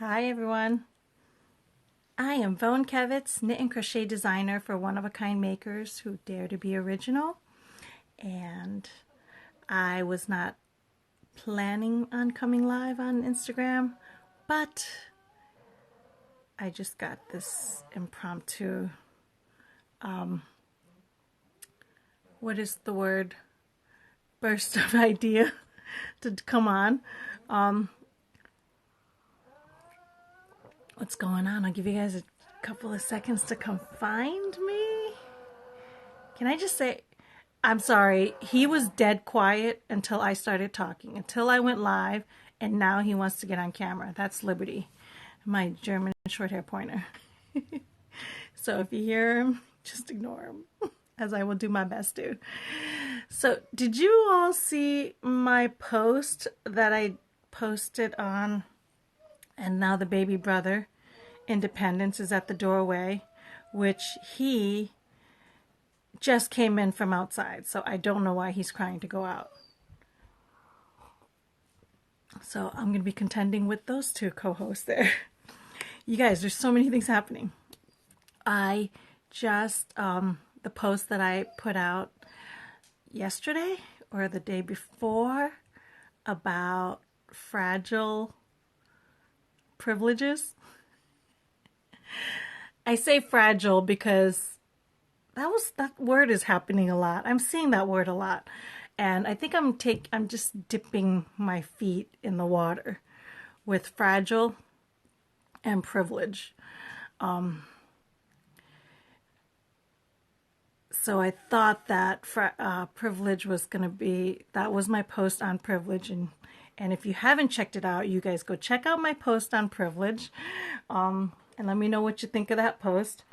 Hi everyone. I am Vone Kevitz, knit and crochet designer for one-of-a-kind makers who dare to be original. And I was not planning on coming live on Instagram, but I just got this impromptu, what is the word? Burst of idea to come on. What's going on? I'll give you guys a couple of seconds to come find me. Can I just say, I'm sorry, he was dead quiet until I started talking, until I went live, and now he wants to get on camera. That's Liberty, my German short hair pointer. So if you hear him, just ignore him, as I will do my best to. So did you all see my post that I posted on And Now the Baby Brother, Independence, is at the doorway, which he just came in from outside, so I don't know why he's crying to go out. So I'm going to be contending with those two co-hosts there. You guys, there's so many things happening. I just, the post that I put out yesterday or the day before about fragile privileges. I say fragile because that word is happening a lot. I'm seeing that word a lot. And I think I'm just dipping my feet in the water with fragile and privilege. So I thought that privilege was going to be, that was my post on privilege. And if you haven't checked it out, you guys go check out my post on privilege. And let me know what you think of that post.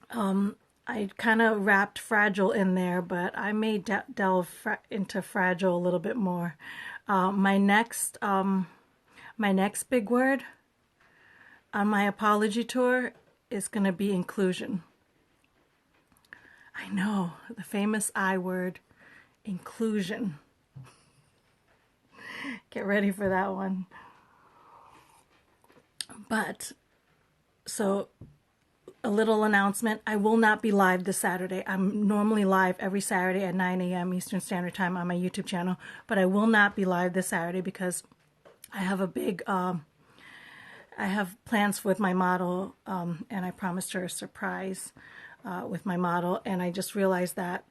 I kind of wrapped fragile in there, but I may delve into fragile a little bit more. My next big word on my apology tour is going to be inclusion. I know, the famous I word, inclusion. Get ready for that one. But, so, a little announcement. I will not be live this Saturday. I'm normally live every Saturday at 9 a.m. Eastern Standard Time on my YouTube channel, but I will not be live this Saturday because I have a big, I have plans with my model, and I promised her a surprise with my model, and I just realized that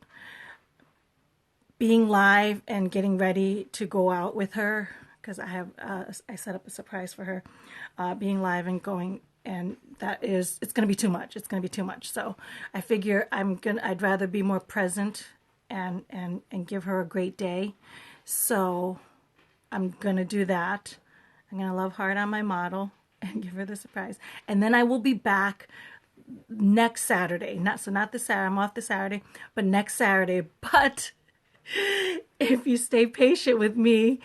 being live and getting ready to go out with her, because I set up a surprise for her, being live and going, and it's going to be too much. It's going to be too much. So I figure I'd rather be more present and give her a great day. So I'm going to do that. I'm going to love hard on my model and give her the surprise. And then I will be back next Saturday. Not this Saturday. I'm off this Saturday, but next Saturday. But if you stay patient with me,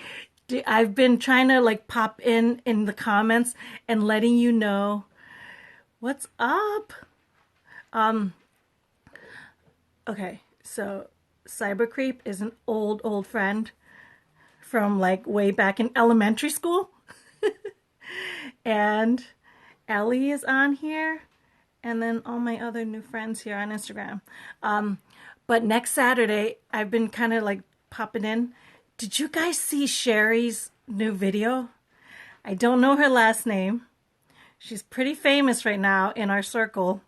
I've been trying to like pop in the comments and letting you know what's up. Okay, so Cyber Creep is an old friend from like way back in elementary school. And Ellie is on here. And then all my other new friends here on Instagram. But next Saturday, I've been kind of like popping in. Did you guys see Sherry's new video? I don't know her last name. She's pretty famous right now in our circle,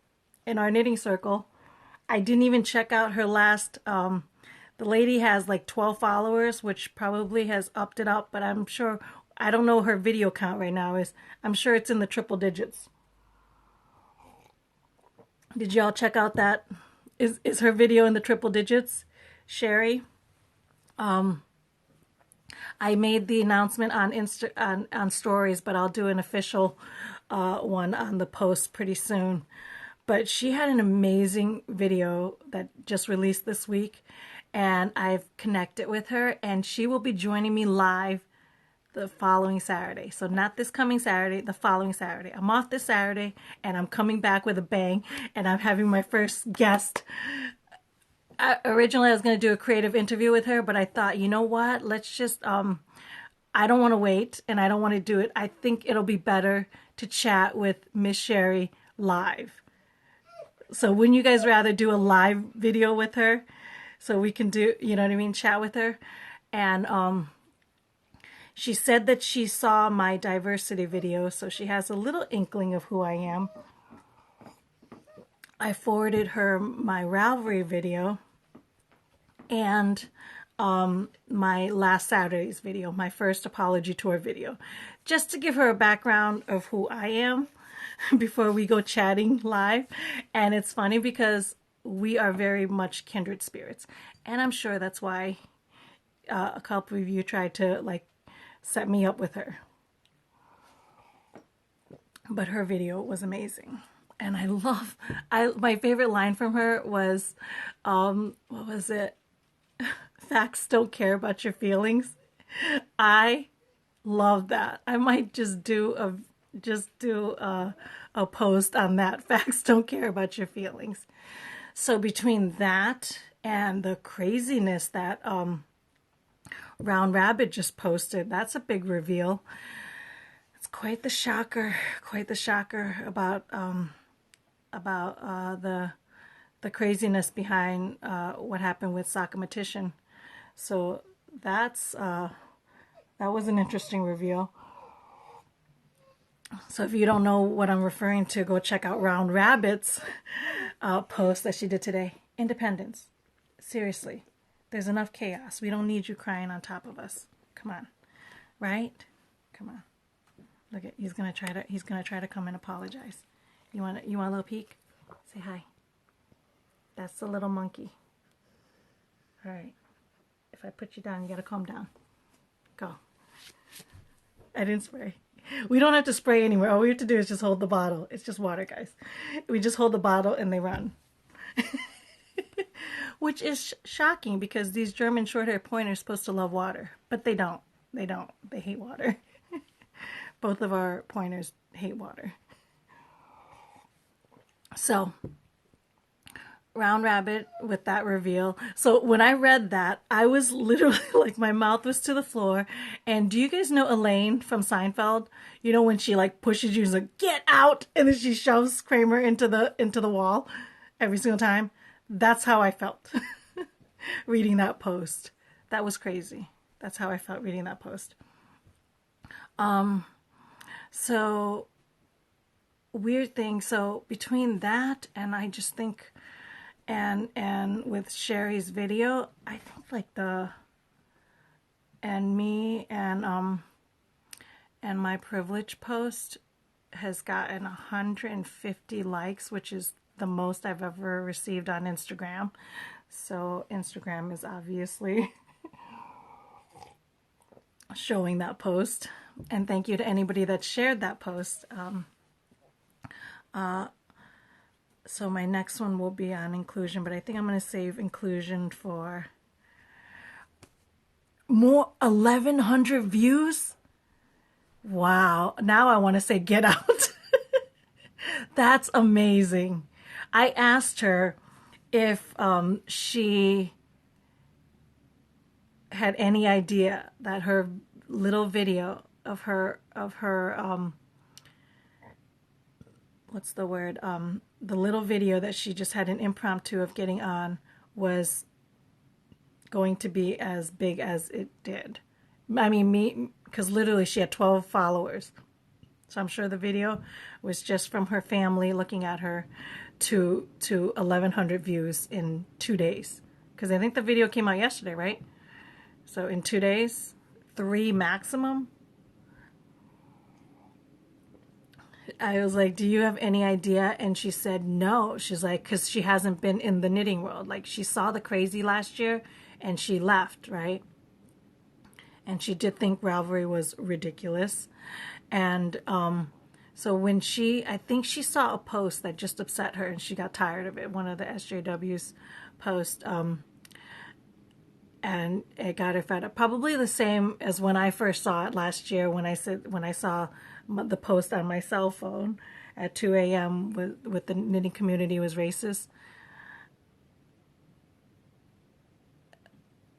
in our knitting circle. I didn't even check out her last, the lady has like 12 followers, which probably has upped it up, but I'm sure, I don't know her video count right now. I'm sure it's in the triple digits. Did y'all check out that? Is her video in the triple digits? Sherry? I made the announcement on on stories, but I'll do an official one on the post pretty soon. But she had an amazing video that just released this week, and I've connected with her, and she will be joining me live the following Saturday. So not this coming Saturday, the following Saturday. I'm off this Saturday, and I'm coming back with a bang, and I'm having my first guest. Originally, I was going to do a creative interview with her, but I thought, you know what? Let's just I don't want to wait and I don't want to do it. I think it'll be better to chat with Miss Sherry live. So wouldn't you guys rather do a live video with her so we can do, you know what I mean, chat with her? And she said that she saw my diversity video, so she has a little inkling of who I am. I forwarded her my Ravelry video and my last Saturday's video, my first apology tour video, just to give her a background of who I am before we go chatting live. And it's funny because we are very much kindred spirits, and I'm sure that's why a couple of you tried to like set me up with her. But her video was amazing. And my favorite line from her was, what was it? Facts don't care about your feelings. I love that. I might just do a post on that. Facts don't care about your feelings. So between that and the craziness that Round Rabbit just posted, that's a big reveal. It's quite the shocker about the craziness behind what happened with Sakamatician. So that was an interesting reveal. So if you don't know what I'm referring to, go check out Round Rabbit's post that she did today. Independence. Seriously. There's enough chaos. We don't need you crying on top of us. Come on. Right? Come on. Look at he's gonna try to come and apologize. You want a little peek? Say hi. That's the little monkey. All right. If I put you down, you gotta calm down. Go. I didn't spray. We don't have to spray anywhere. All we have to do is just hold the bottle. It's just water, guys. We just hold the bottle and they run. Which is shocking because these German short-haired pointers are supposed to love water. But they don't. They don't. They hate water. Both of our pointers hate water. So, Round Rabbit with that reveal. So when I read that, I was literally like, my mouth was to the floor. And do you guys know Elaine from Seinfeld? You know when she like pushes you, she's like, get out, and then she shoves Kramer into the wall every single time. That's how I felt reading that post. That was crazy. That's how I felt reading that post. So weird thing. So between that and I just think, and with Sherry's video, I think like me and my privilege post has gotten 150 likes, which is the most I've ever received on Instagram. So Instagram is obviously showing that post. And thank you to anybody that shared that post. So my next one will be on inclusion, but I think I'm going to save inclusion for more 1,100 views. Wow. Now I want to say get out. That's amazing. I asked her if she had any idea that her little video of her what's the word? The little video that she just had an impromptu of getting on was going to be as big as it did. I mean, me, because literally she had 12 followers. So I'm sure the video was just from her family looking at her to 1,100 views in 2 days. Because I think the video came out yesterday, right? So in 2 days, 3 maximum. I was like, do you have any idea? And she said no. She's like, because she hasn't been in the knitting world. Like, she saw the crazy last year and she left, right? And she did think Ravelry was ridiculous. And so when I think she saw a post that just upset her and she got tired of it, one of the SJW's posts, and it got her fed up. Probably the same as when I first saw it last year when I saw the post on my cell phone at 2 a.m. with the knitting community was racist.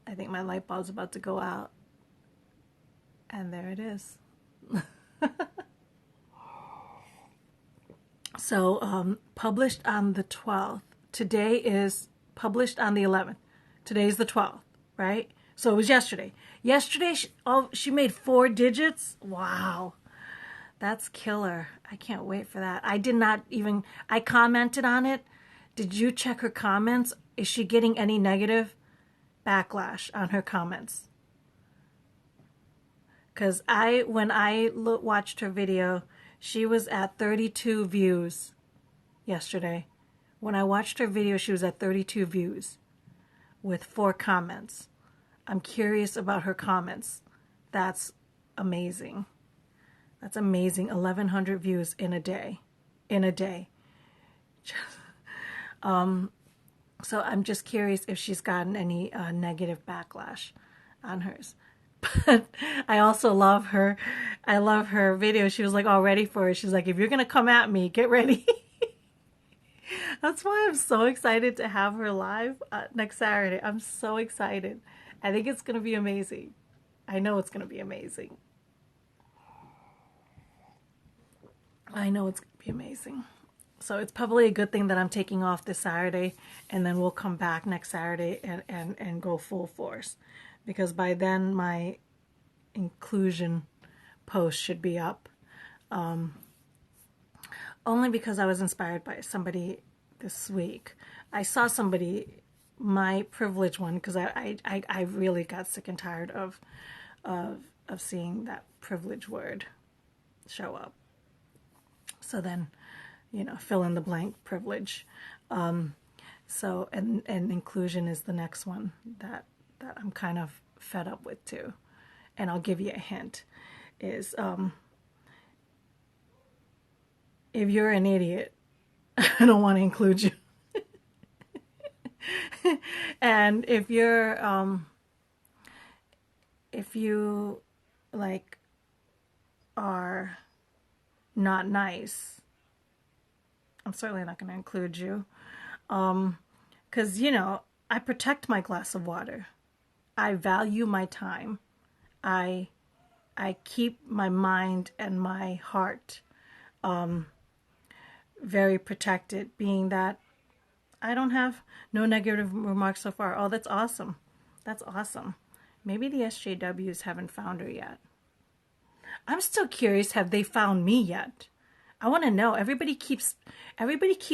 I think my light bulb's about to go out. And there it is. So, published on the 12th. Today is published on the 11th. Today's the 12th, right? So it was yesterday. Yesterday, she made 4 digits. Wow. That's killer. I can't wait for that. I did not even, I commented on it. Did you check her comments? Is she getting any negative backlash on her comments? Because when I watched her video, she was at 32 views yesterday. When I watched her video, she was at 32 views with 4 comments. I'm curious about her comments. That's amazing. That's amazing. 1,100 views in a day. In a day. So I'm just curious if she's gotten any negative backlash on hers. But I also love her. I love her video. She was like all ready for it. She's like, if you're going to come at me, get ready. That's why I'm so excited to have her live next Saturday. I'm so excited. I think it's going to be amazing. I know it's going to be amazing. I know it's going to be amazing. So it's probably a good thing that I'm taking off this Saturday, and then we'll come back next Saturday and go full force. Because by then my inclusion post should be up. Only because I was inspired by somebody this week. I saw somebody, my privilege one, because I really got sick and tired of seeing that privilege word show up. So then, fill in the blank privilege. So and inclusion is the next one that I'm kind of fed up with too. And I'll give you a hint, is if you're an idiot, I don't want to include you. And if you like are not nice, I'm certainly not going to include you. Because, I protect my glass of water. I value my time. I keep my mind and my heart very protected, being that I don't have no negative remarks so far. Oh, that's awesome. That's awesome. Maybe the SJWs haven't found her yet. I'm still curious, have they found me yet? I want to know. Everybody keeps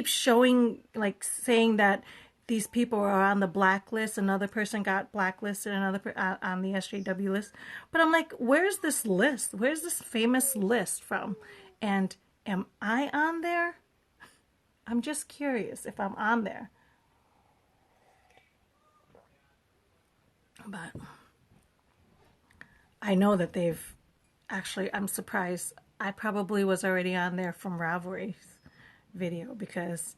showing, like, saying that these people are on the blacklist. Another person got blacklisted, another on the SJW list. But I'm like, where's this list? Where's this famous list from? And am I on there? I'm just curious if I'm on there. But I know that they've actually, I'm surprised. I probably was already on there from Ravelry's video, because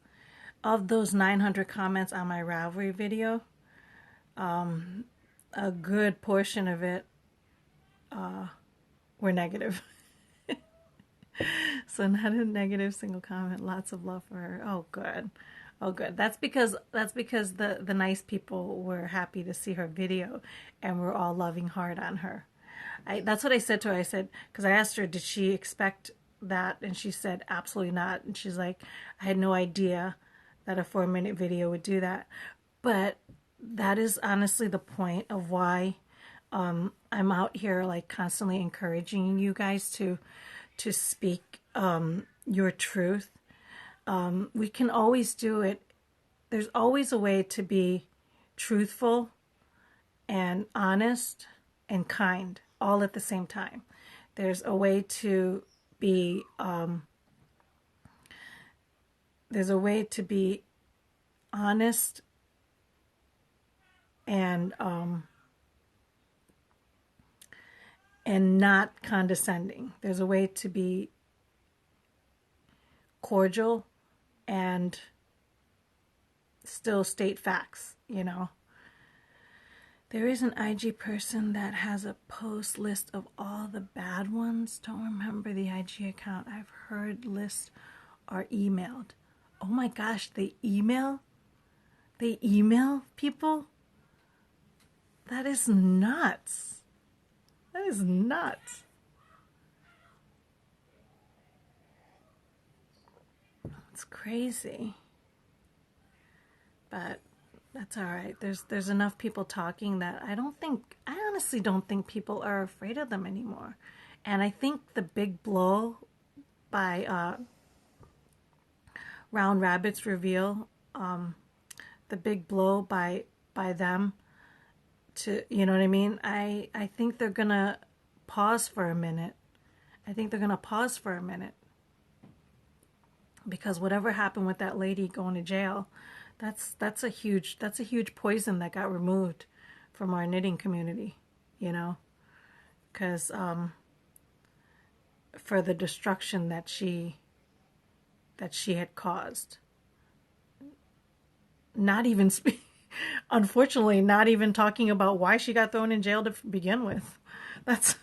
of those 900 comments on my Ravelry video, a good portion of it were negative. So not a negative single comment. Lots of love for her. Oh, good. Oh, good. That's because the nice people were happy to see her video, and we're all loving hard on her. That's what I said to her. I said, because I asked her, did she expect that? And she said, absolutely not. And she's like, I had no idea that a 4-minute video would do that. But that is honestly the point of why I'm out here, like, constantly encouraging you guys to speak your truth. We can always do it. There's always a way to be truthful and honest and kind all at the same time. There's a way to be honest and not condescending. There's a way to be cordial and still state facts, There is an IG person that has a post list of all the bad ones. Don't remember the IG account. I've heard lists are emailed. Oh my gosh, they email? They email people? That is nuts. That is nuts. It's crazy. But that's all right. There's enough people talking that I honestly don't think people are afraid of them anymore. And I think the big blow by Round Rabbit's reveal, the big blow by them to, you know what I mean? I think they're gonna pause for a minute. I think they're gonna pause for a minute because whatever happened with that lady going to jail, that's a huge poison that got removed from our knitting community, you know, because for the destruction that she had caused. Not even unfortunately, not even talking about why she got thrown in jail to begin with. That's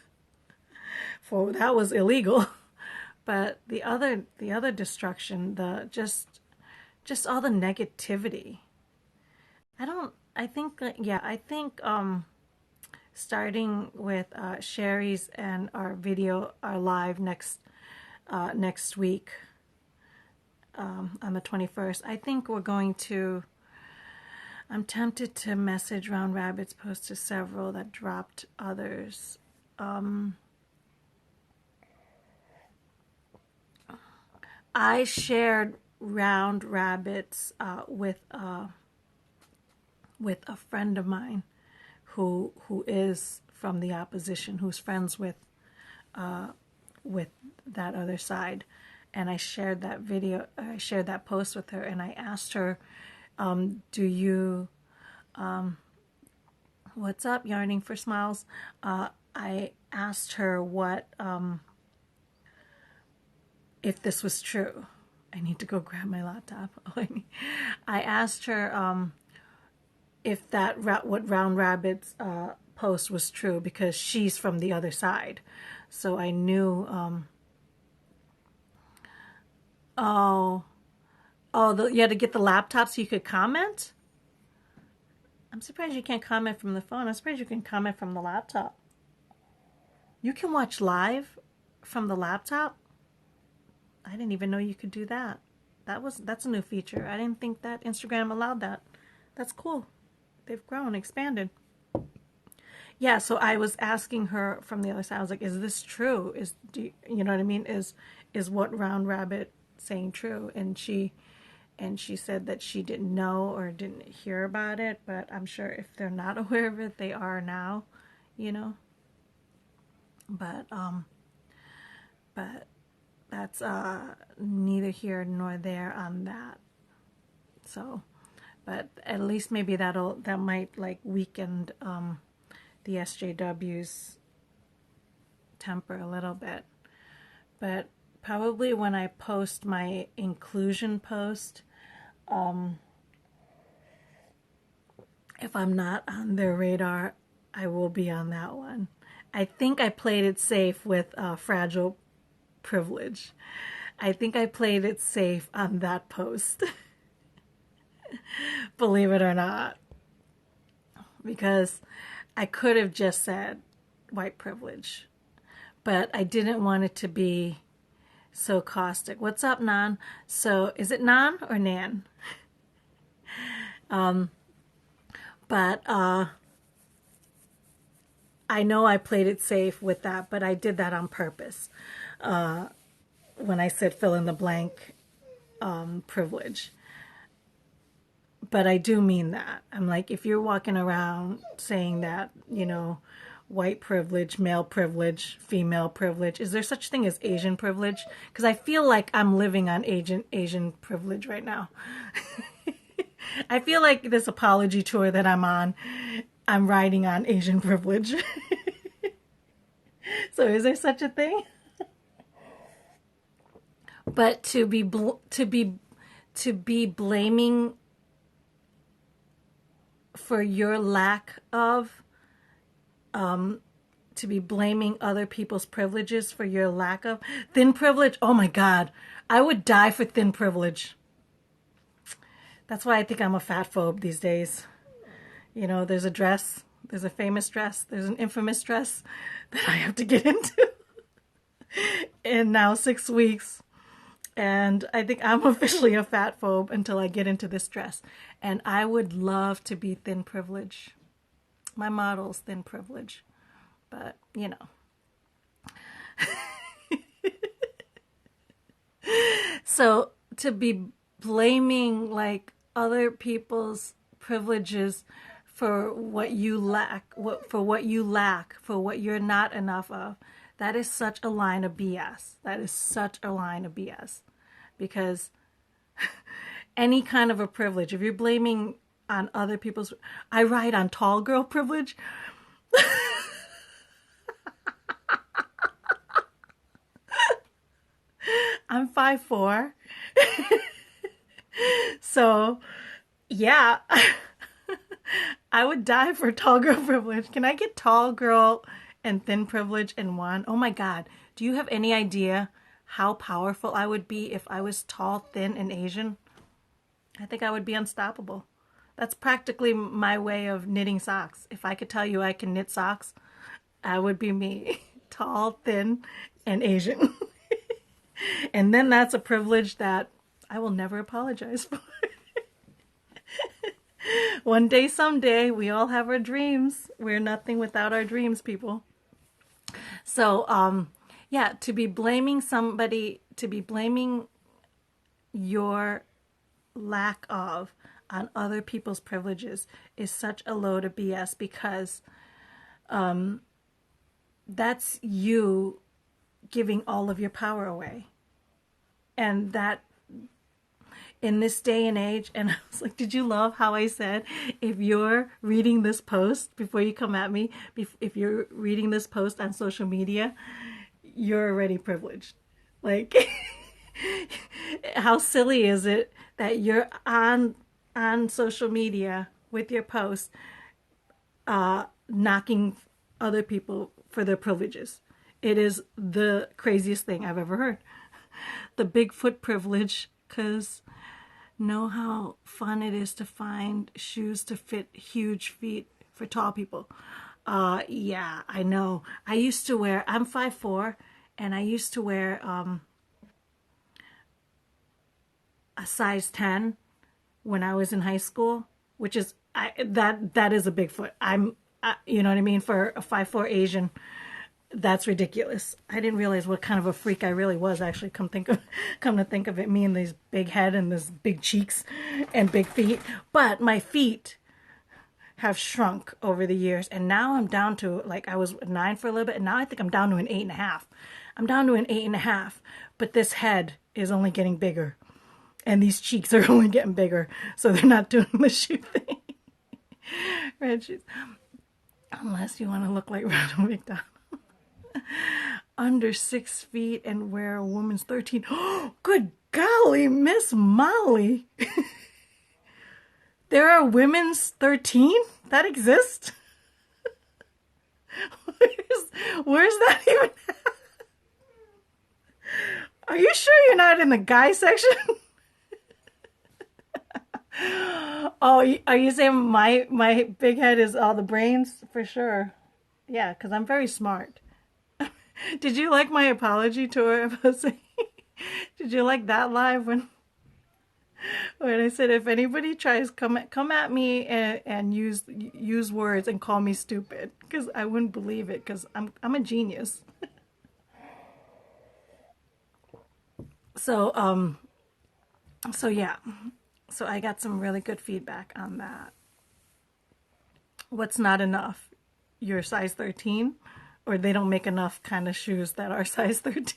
that was illegal. But the other destruction, the just all the negativity. I think yeah, I think starting with Sherry's and our video, our live next week on the 21st, I think we're going to. I'm tempted to message Round Rabbit's post to several that dropped others. I shared Round Rabbits with a friend of mine who is from the opposition, who's friends with that other side, and I shared that video. I shared that post with her, and I asked her, "Do you, what's up, Yarning for Smiles?" I asked her what if this was true. I need to go grab my laptop. I asked her if what Round Rabbit's post was true because she's from the other side, so I knew. You had to get the laptop so you could comment. I'm surprised you can't comment from the phone. I'm surprised you can comment from the laptop. You can watch live from the laptop. I didn't even know you could do that. That's a new feature. I didn't think that Instagram allowed that. That's cool. They've grown, expanded. Yeah, so I was asking her from the other side. I was like, "Is this true? You know what I mean? Is what Round Rabbit saying true?" And she said that she didn't know or didn't hear about it, but I'm sure if they're not aware of it, they are now, you know. But that's neither here nor there on that. So, but at least maybe that might like weaken the SJW's temper a little bit. But probably when I post my inclusion post, if I'm not on their radar, I will be on that one. I think I played it safe with Fragile Privilege. I think I played it safe on that post. Believe it or not. Because I could have just said white privilege. But I didn't want it to be so caustic. What's up, Nan? So, is it Nan or Nan? But I know I played it safe with that, but I did that on purpose. When I said fill in the blank privilege. But I do mean that. I'm like, if you're walking around saying that, you know, white privilege, male privilege, female privilege, is there such thing as Asian privilege? Because I feel like I'm living on Asian privilege right now. I feel like this apology tour that I'm on, I'm riding on Asian privilege. So is there such a thing? But to be blaming for your lack of, to be blaming other people's privileges for your lack of thin privilege. Oh my God, I would die for thin privilege. That's why I think I'm a fat phobe these days. You know, there's a dress There's a famous dress. There's an infamous dress that I have to get into in now 6 weeks. And I think I'm officially a fat phobe until I get into this dress. And I would love to be thin privilege. My model's thin privilege. But, you know. So to be blaming like other people's privileges for what you lack, for what you're not enough of, that is such a line of BS. That is such a line of BS. Because any kind of a privilege, if you're blaming on other people's, I ride on tall girl privilege. I'm 5'4". So, yeah, I would die for tall girl privilege. Can I get tall girl and thin privilege in one? Oh my God. Do you have any idea how powerful I would be if I was tall, thin, and Asian? I think I would be unstoppable. That's practically my way of knitting socks. If I could tell you I can knit socks, I would be me. Tall, thin, and Asian. And then that's a privilege that I will never apologize for. One day, someday, we all have our dreams. We're nothing without our dreams, people. So, yeah, to be blaming somebody, to be blaming your lack of on other people's privileges is such a load of BS, because that's you giving all of your power away. And that in this day and age, and I was like, did you love how I said, if you're reading this post before you come at me, if you're reading this post on social media, you're already privileged. Like, how silly is it that you're on social media with your post, knocking other people for their privileges? It is the craziest thing I've ever heard. The Bigfoot privilege, because know how fun it is to find shoes to fit huge feet for tall people. Yeah, I know. I used to wear, I'm 5'4", and I used to wear a size 10 when I was in high school, which is, that is a big foot. You know what I mean? For a 5'4" Asian, that's ridiculous. I didn't realize what kind of a freak I really was, actually. Come to think of it, me and this big head and this big cheeks and big feet. But my feet have shrunk over the years, and now I'm down to, like, I was 9 for a little bit, and now I think I'm down to an 8.5. I'm down to an 8.5, but this head is only getting bigger, and these cheeks are only getting bigger, so they're not doing the shoe thing. Red shoes. Unless you want to look like Ronald McDonald. Under 6 feet and wear a woman's 13. Oh, good golly, Miss Molly. There are women's 13 that exist? Where's that even? Are you sure you're not in the guy section? Oh, are you saying my big head is all the brains? For sure. Yeah, because I'm very smart. Did you like my apology to her? Did you like that live when I said, if anybody tries come at me and use words and call me stupid, because I wouldn't believe it, because I'm a genius. So yeah. So I got some really good feedback on that. What's not enough? You're size 13? Or they don't make enough kind of shoes that are size 13?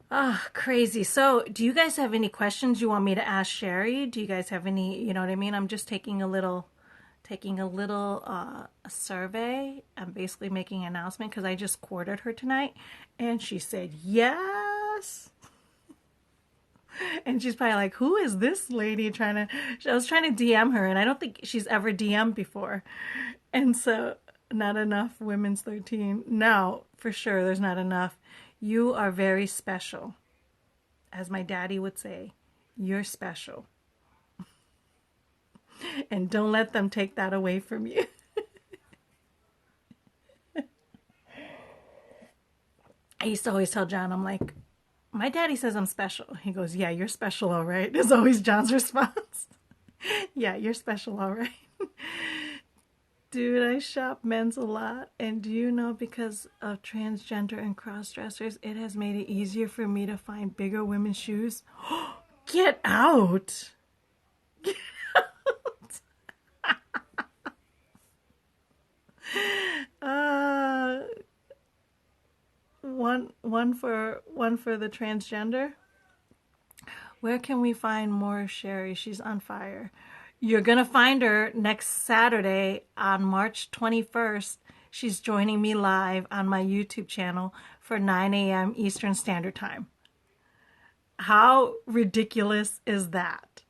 Oh, crazy. So do you guys have any questions you want me to ask Sherry? Do you guys have any, you know what I mean? I'm just taking a little a survey. I'm basically making an announcement because I just courted her tonight, and she said yes. And she's probably like, who is this lady I was trying to DM her, and I don't think she's ever DM'd before. And so, not enough women's 13. No, for sure, there's not enough. You are very special. As my daddy would say, you're special. And don't let them take that away from you. I used to always tell John, I'm like, my daddy says I'm special. He goes, yeah, you're special, all right. Is always John's response. Yeah, you're special, all right. Dude, I shop men's a lot. And do you know, because of transgender and cross dressers, it has made it easier for me to find bigger women's shoes? Get out. Uh, one for the transgender. Where can we find more Sherry? She's on fire. You're going to find her next Saturday on March 21st. She's joining me live on my YouTube channel for 9 a.m. Eastern Standard Time. How ridiculous is that?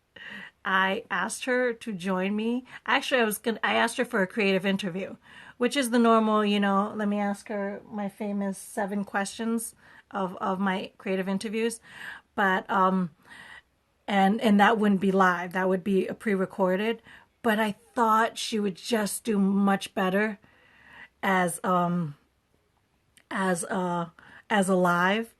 I asked her to join me. Actually, I asked her for a creative interview, which is the normal, let me ask her my famous 7 questions of my creative interviews. But and that wouldn't be live. That would be a pre-recorded. But I thought she would just do much better as as a live,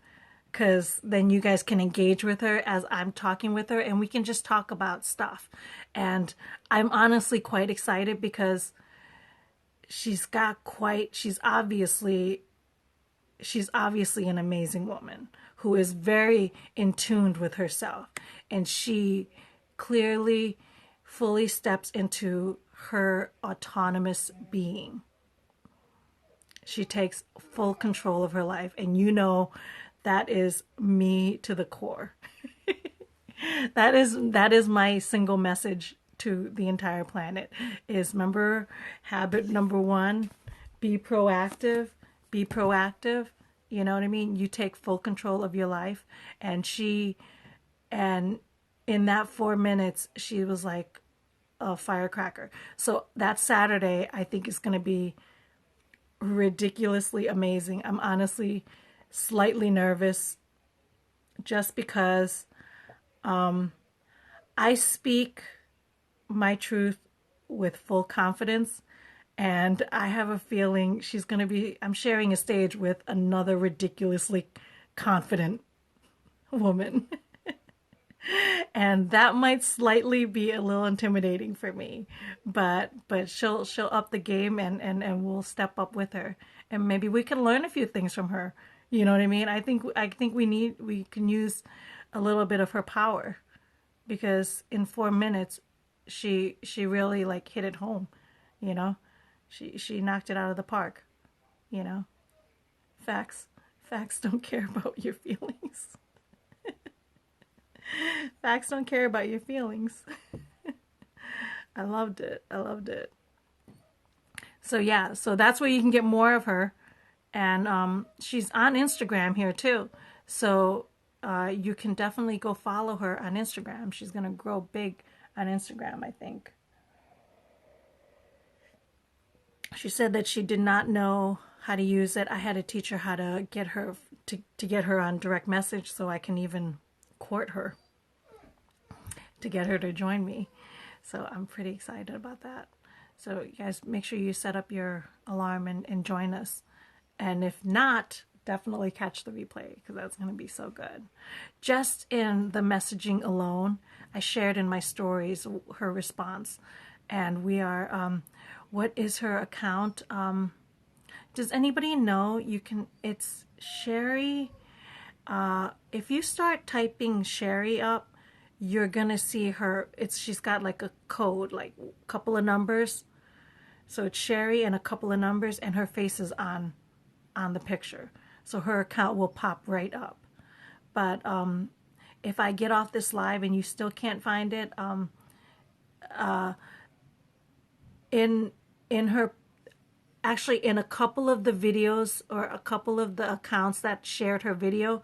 because then you guys can engage with her as I'm talking with her, and we can just talk about stuff. And I'm honestly quite excited because she's obviously an amazing woman who is very in tune with herself, and she clearly fully steps into her autonomous being. She takes full control of her life, and that is me to the core. That is my single message to the entire planet is, remember, habit number 1, be proactive. Be proactive. You know what I mean? You take full control of your life. And in that 4 minutes, she was like a firecracker. So that Saturday, I think, is going to be ridiculously amazing. I'm honestly slightly nervous just because I speak my truth with full confidence, and I have a feeling I'm sharing a stage with another ridiculously confident woman. And that might slightly be a little intimidating for me, but she'll up the game, and we'll step up with her, and maybe we can learn a few things from her. You know what I mean? I think we can use a little bit of her power, because in 4 minutes she really like hit it home. She knocked it out of the park. Facts don't care about your feelings. Facts don't care about your feelings. I loved it. So yeah, so that's where you can get more of her. And she's on Instagram here too. So you can definitely go follow her on Instagram. She's going to grow big on Instagram, I think. She said that she did not know how to use it. I had to teach her how to get her to get her on direct message, so I can even court her to get her to join me. So I'm pretty excited about that. So you guys, make sure you set up your alarm and join us. And if not, definitely catch the replay, because that's going to be so good. Just in the messaging alone, I shared in my stories her response. And we are, what is her account? Does anybody know? It's Sherry. If you start typing Sherry up, you're going to see her. She's got like a code, like a couple of numbers. So it's Sherry and a couple of numbers, and her face is on the picture. So her account will pop right up. But if I get off this live and you still can't find it, in her, actually in a couple of the videos or a couple of the accounts that shared her video,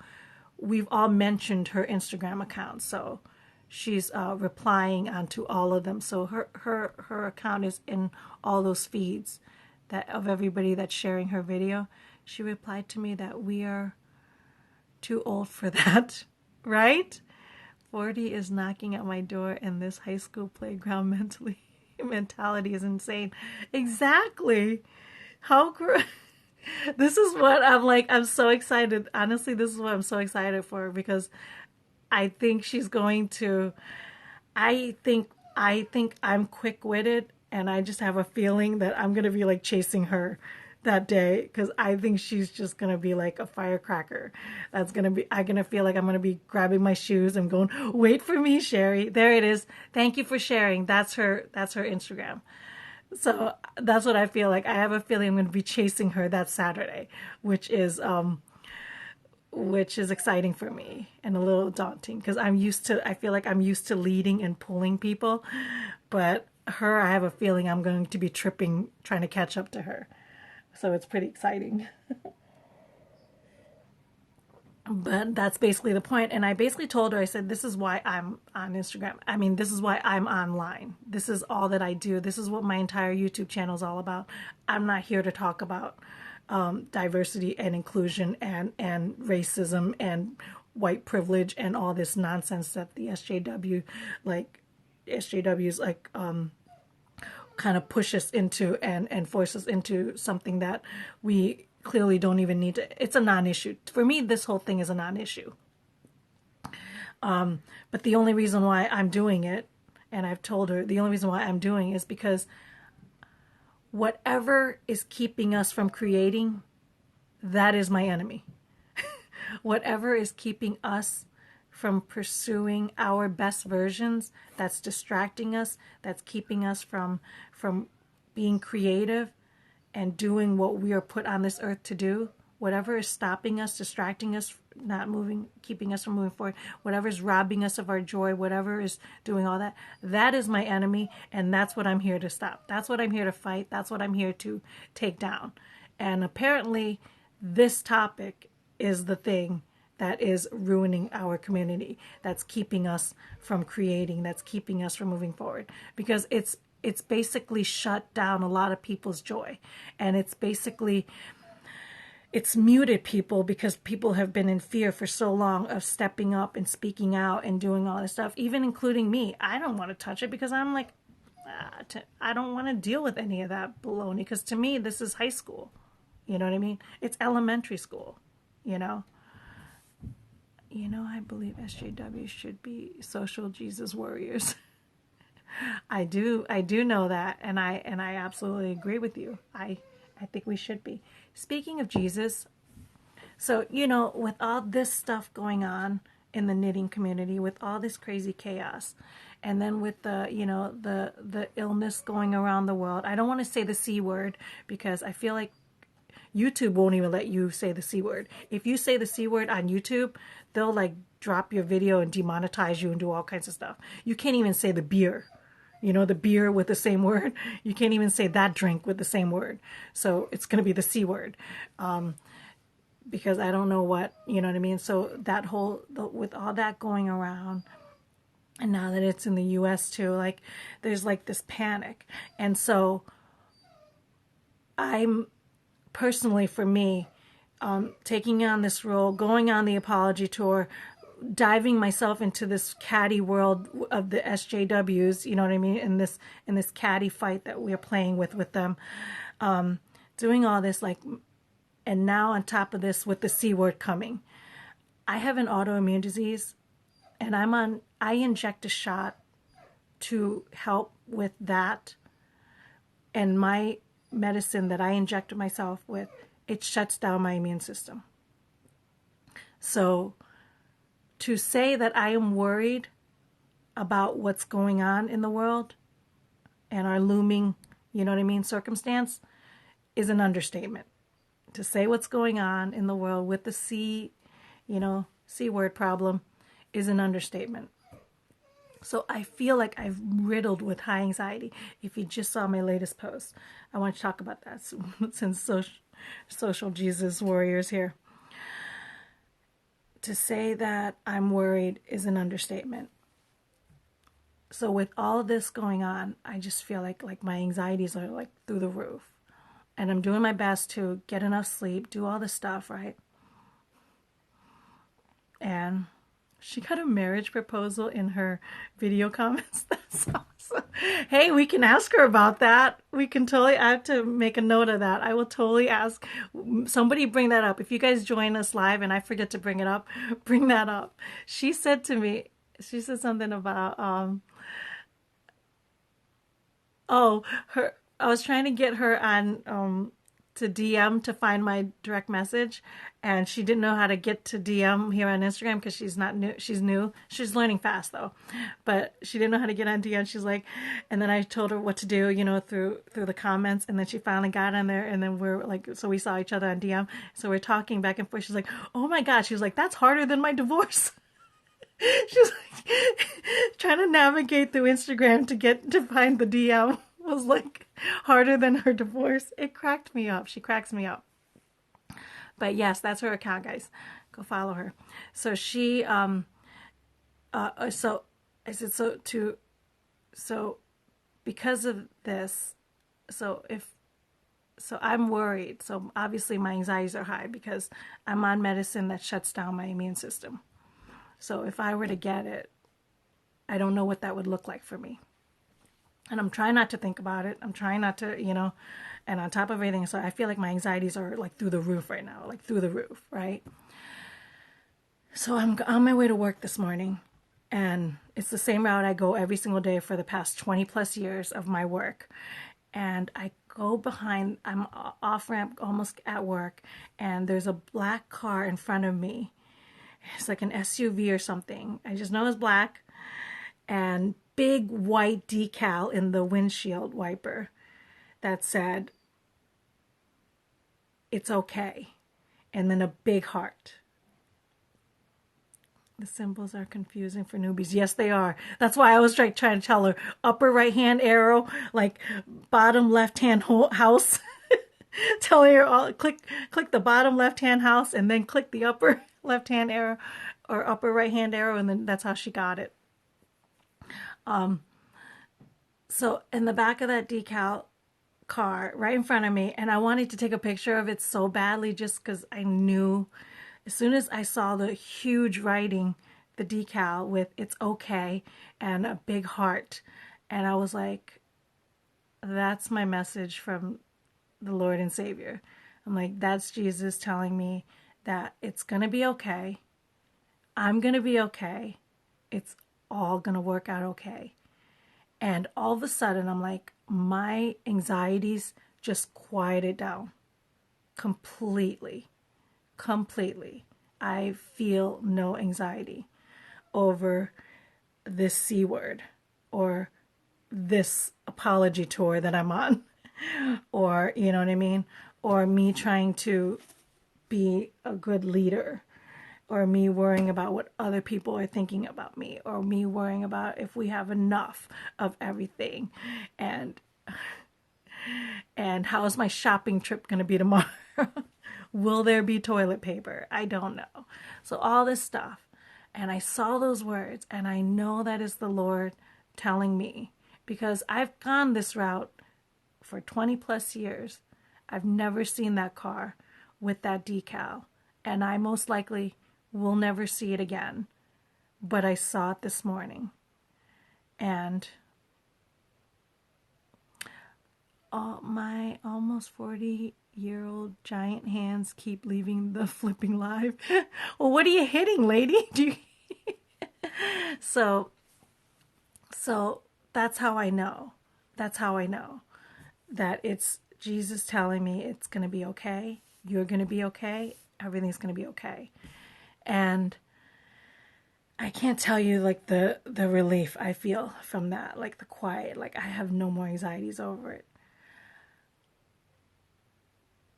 we've all mentioned her Instagram account. So she's replying onto all of them. So her account is in all those feeds of everybody that's sharing her video. She replied to me that we are too old for that, right? 40 is knocking at my door, and this high school playground mentality is insane. Exactly. This is what I'm like. I'm so excited. Honestly, this is what I'm so excited for, because I think she's going to. I think I'm quick-witted, and I just have a feeling that I'm gonna be like chasing her that day, because I think she's just gonna be like a firecracker. I'm gonna feel like I'm gonna be grabbing my shoes and going, "Wait for me, Sherry." There it is. Thank you for sharing. That's her. That's her Instagram. So that's what I feel like. I have a feeling I'm gonna be chasing her that Saturday, which is exciting for me and a little daunting, because I feel like I'm used to leading and pulling people, but her, I have a feeling I'm going to be tripping trying to catch up to her. So it's pretty exciting. But that's basically the point. And I basically told her, I said, this is why I'm on Instagram. I mean, this is why I'm online. This is all that I do. This is what my entire YouTube channel is all about. I'm not here to talk about diversity and inclusion and racism and white privilege and all this nonsense that the SJWs kind of push us into and force us into something that we clearly don't even need to. It's a non-issue. For me, this whole thing is a non-issue. But the only reason why I'm doing it, and I've told her, the only reason why I'm doing it is because whatever is keeping us from creating, that is my enemy. Whatever is keeping us from pursuing our best versions, that's distracting us, that's keeping us from being creative and doing what we are put on this earth to do, whatever is stopping us, distracting us, not moving, keeping us from moving forward, whatever is robbing us of our joy, whatever is doing all that, that is my enemy, and that's what I'm here to stop. That's what I'm here to fight. That's what I'm here to take down. And apparently, this topic is the thing that is ruining our community, that's keeping us from creating, that's keeping us from moving forward, because it's basically shut down a lot of people's joy, and it's muted people, because people have been in fear for so long of stepping up and speaking out and doing all this stuff, even including me. I don't want to touch it, because I'm like, I don't want to deal with any of that baloney, because to me, this is high school. You know what I mean? It's elementary school, you know? I believe SJW should be social Jesus warriors. I do know that, and I absolutely agree with you. I think we should be. Speaking of Jesus, so with all this stuff going on in the knitting community, with all this crazy chaos, and then with the illness going around the world, I don't want to say the C word, because I feel like YouTube won't even let you say the C word. If you say the C word on YouTube, they'll like drop your video and demonetize you and do all kinds of stuff. You can't even say the beer. The beer with the same word. You can't even say that drink with the same word. So it's going to be the C word. Because I don't know what, you know what I mean? So that with all that going around, and now that it's in the US too, like there's like this panic. And so I'm personally, for me, taking on this role, going on the apology tour, diving myself into this catty world of the SJWs, you know what I mean, in this catty fight that we're playing with them, doing all this, like, and now on top of this with the C word coming. I have an autoimmune disease, and I inject a shot to help with that, and my medicine that I inject myself with, it shuts down my immune system. So to say that I am worried about what's going on in the world and our looming, you know what I mean, circumstance is an understatement. To say what's going on in the world with the C word problem is an understatement. So I feel like I'm riddled with high anxiety. If you just saw my latest post, I want to talk about that since social Jesus warriors here. To say that I'm worried is an understatement. So with all of this going on, I just feel like my anxieties are like through the roof. And I'm doing my best to get enough sleep, do all this stuff, right? And She got a marriage proposal in her video comments. That's awesome. Hey, we can ask her about that. We can totally, I have to make a note of that. I will totally ask somebody, bring that up. If you guys join us live and I forget to bring it up, bring that up. She said to me, she said something about, oh, her, I was trying to get her on, to DM to find my direct message, and she didn't know how to get to DM here on Instagram because she's not new. She's new. She's learning fast though, but she didn't know how to get on DM. She's like, and then I told her what to do, you know, through the comments, and then she finally got on there, and then we're like, so we saw each other on DM, so we're talking back and forth. She's like, oh my god, she was like, that's harder than my divorce. She's like trying to navigate through Instagram to get to find the DM was like harder than her divorce. It cracked me up. She cracks me up. But yes, that's her account, guys. Go follow her. So she so I said so because of this, so I'm worried. So obviously my anxieties are high because I'm on medicine that shuts down my immune system. So if I were to get it, I don't know what that would look like for me. And I'm trying not to think about it. I'm trying not to, you know, and on top of everything, so I feel like my anxieties are like through the roof right now, like through the roof, right? So I'm on my way to work this morning, and it's the same route I go every single day for the past 20 plus years of my work. And I go behind, I'm off ramp almost at work, and there's a black car in front of me. It's like an SUV or something. I just know it's black, and big white decal in the windshield wiper that said, it's okay. And then a big heart. The symbols are confusing for newbies. Yes, they are. That's why I was trying to tell her upper right hand arrow, like bottom left hand house. Telling her all, click the bottom left hand house and then click the upper left hand arrow or upper right hand arrow, and then that's how she got it. So in the back of that decal car right in front of me, and I wanted to take a picture of it so badly just because I knew as soon as I saw the huge writing, the decal with it's okay and a big heart, and I was like, that's my message from the Lord and Savior. I'm like, that's Jesus telling me that it's going to be okay. I'm going to be okay. It's all going to work out okay. And all of a sudden, I'm like, my anxieties just quieted down completely. Completely. I feel no anxiety over this C word or this apology tour that I'm on, or, you know what I mean? Or me trying to be a good leader, or me worrying about what other people are thinking about me, or me worrying about if we have enough of everything, and how's my shopping trip going to be tomorrow? Will there be toilet paper? I don't know. So all this stuff. And I saw those words, and I know that is the Lord telling me, because I've gone this route for 20 plus years. I've never seen that car with that decal, and I most likely will never see it again. But I saw it this morning, and my almost 40-year-old giant hands keep leaving the flipping live. Well, what are you hitting, lady? So that's how I know. That's how I know that it's Jesus telling me it's going to be okay. You're going to be okay. Everything's going to be okay. And I can't tell you like the relief I feel from that, like the quiet, like I have no more anxieties over it.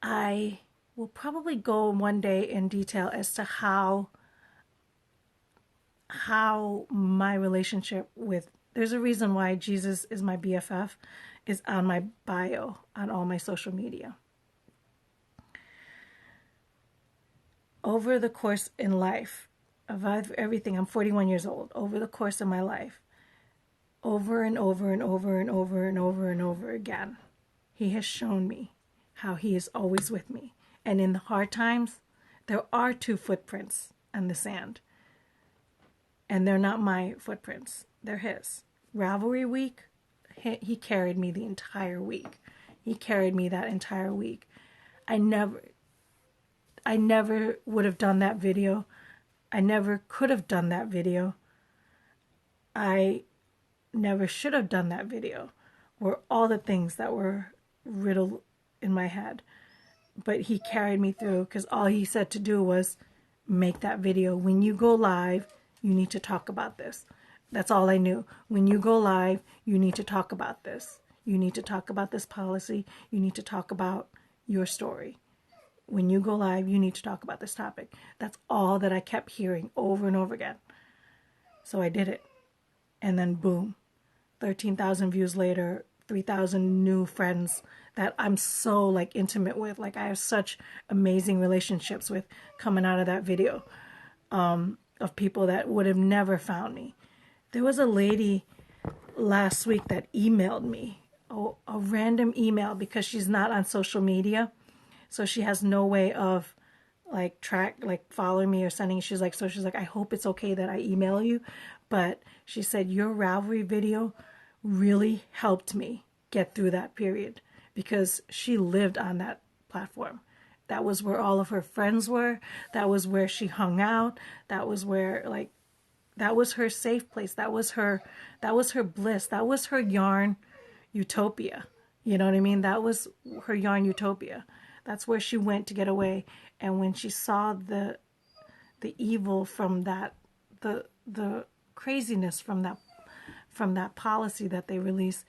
I will probably go one day in detail as to how my relationship with, there's a reason why Jesus is my BFF is on my bio on all my social media. Over the course in life of everything, I'm 41 years old, over the course of my life, over and over and over and over and over and over again, he has shown me how he is always with me. And in the hard times, there are 2 footprints on the sand. and they're not my footprints. They're his. Ravelry week, he carried me the entire week. He carried me that entire week. I never would have done that video. I never could have done that video. I never should have done that video. Were all the things that were riddled in my head. But he carried me through because all he said to do was make that video. When you go live, you need to talk about this. That's all I knew. When you go live, you need to talk about this. You need to talk about this policy. You need to talk about your story. When you go live, you need to talk about this topic. That's all that I kept hearing over and over again. So I did it. And then boom, 13,000 views later, 3,000 new friends that I'm so like intimate with. Like I have such amazing relationships with coming out of that video, of people that would have never found me. There was a lady last week that emailed me, a random email, because she's not on social media. So she has no way of like following me or sending. She's like, I hope it's okay that I email you. But she said, your Ravelry video really helped me get through that period, because she lived on that platform. That was where all of her friends were. That was where she hung out. That was where that was her safe place. That was her bliss. That was her yarn utopia. You know what I mean? That was her yarn utopia. That's where she went to get away. And when she saw the evil from that, the craziness from that policy that they released,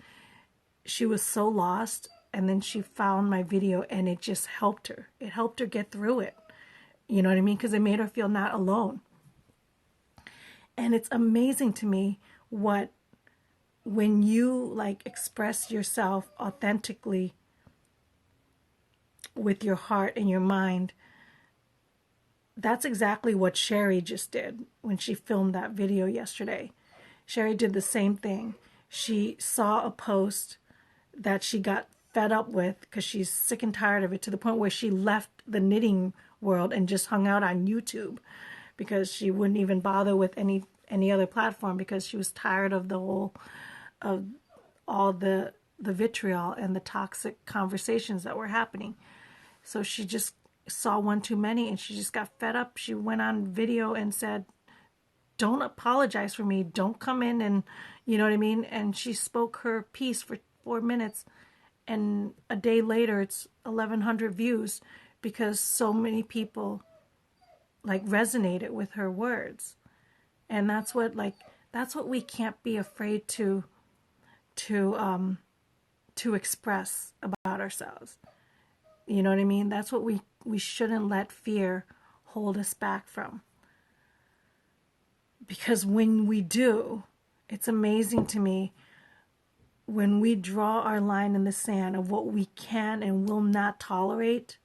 she was so lost. And then she found my video, and it just helped her. It helped her get through it. You know what I mean? Because it made her feel not alone. And it's amazing to me when you like express yourself authentically with your heart and your mind. That's exactly what Sherry just did when she filmed that video yesterday. Sherry did the same thing. She saw a post that she got fed up with because she's sick and tired of it, to the point where she left the knitting world and just hung out on YouTube, because she wouldn't even bother with any other platform, because she was tired of all the vitriol and the toxic conversations that were happening. So she just saw one too many, and she just got fed up. She went on video and said, don't apologize for me. Don't come in and, you know what I mean? And she spoke her piece for 4 minutes, and a day later it's 1,100 views, because so many people like resonated with her words. And that's what we can't be afraid to express about ourselves. You know what I mean? That's what we shouldn't let fear hold us back from. Because when we do, it's amazing to me, when we draw our line in the sand of what we can and will not tolerate,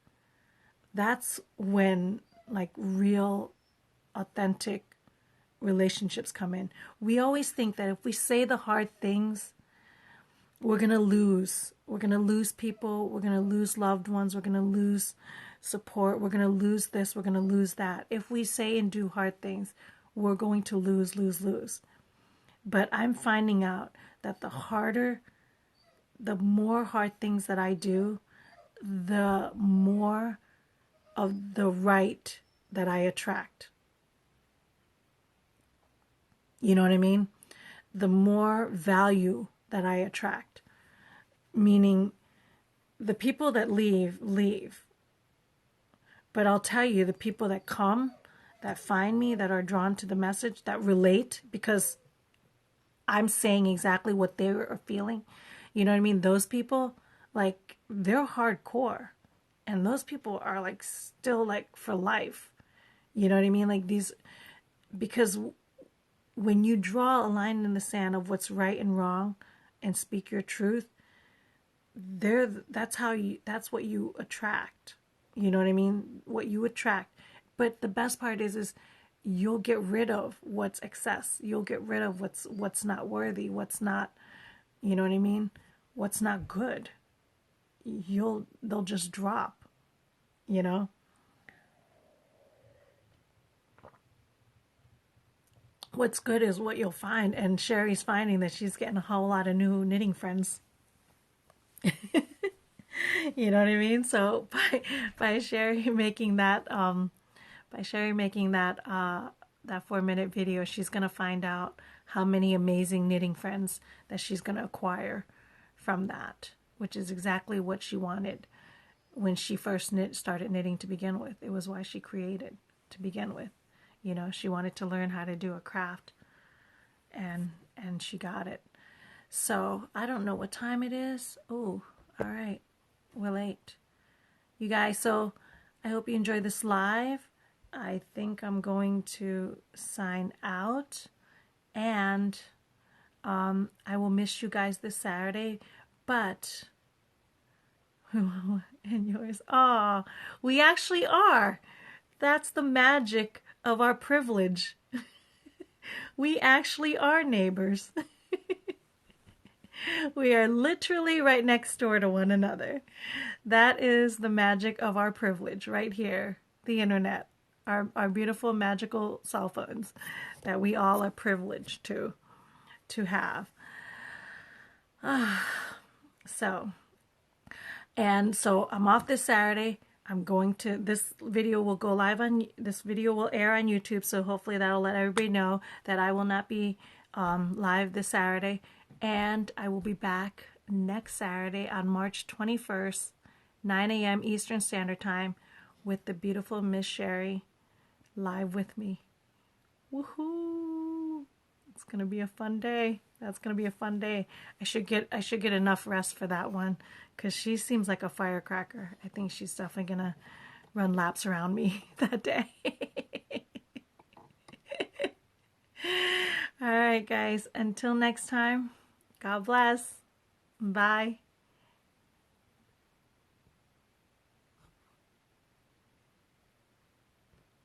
that's when like real authentic relationships come in. We always think that if we say the hard things, we're going to lose. We're going to lose people. We're going to lose loved ones. We're going to lose support. We're going to lose this. We're going to lose that. If we say and do hard things, we're going to lose. But I'm finding out that the more hard things that I do, the more of the right that I attract. You know what I mean? The more value that I attract. Meaning, the people that leave. But I'll tell you, the people that come, that find me, that are drawn to the message, that relate, because I'm saying exactly what they are feeling. You know what I mean? Those people, like, they're hardcore. And those people are, like, still, like, for life. You know what I mean? Like, because when you draw a line in the sand of what's right and wrong and speak your truth, that's what you attract. You know what I mean? What you attract. But the best part is you'll get rid of what's excess. You'll get rid of what's not worthy, what's not, you know what I mean? What's not good. They'll just drop, you know? what's good is what you'll find. And Sherry's finding that she's getting a whole lot of new knitting friends. You know what I mean? So by Sherry making that that 4-minute video, she's gonna find out how many amazing knitting friends that she's gonna acquire from that, which is exactly what she wanted when she first started knitting to begin with. It was why she created to begin with. You know, she wanted to learn how to do a craft, and she got it. So I don't know what time it is. Oh, all right, we're late, you guys. So I hope you enjoyed this live. I think I'm going to sign out, and I will miss you guys this Saturday, but and yours. Oh, we actually are. That's the magic of our privilege. We actually are neighbors. We are literally right next door to one another. That is the magic of our privilege right here. The internet. Our beautiful magical cell phones that we all are privileged to have. So I'm off this Saturday. I'm going to, this video will go live on, this video will air on YouTube, so hopefully that'll let everybody know that I will not be live this Saturday, and I will be back next Saturday on March 21st, 9 a.m. Eastern Standard Time, with the beautiful Miss Sherry live with me. Woohoo! It's gonna be a fun day. That's gonna be a fun day. I should get enough rest for that one, because she seems like a firecracker. I think she's definitely gonna run laps around me that day. All right, guys. Until next time, God bless. Bye.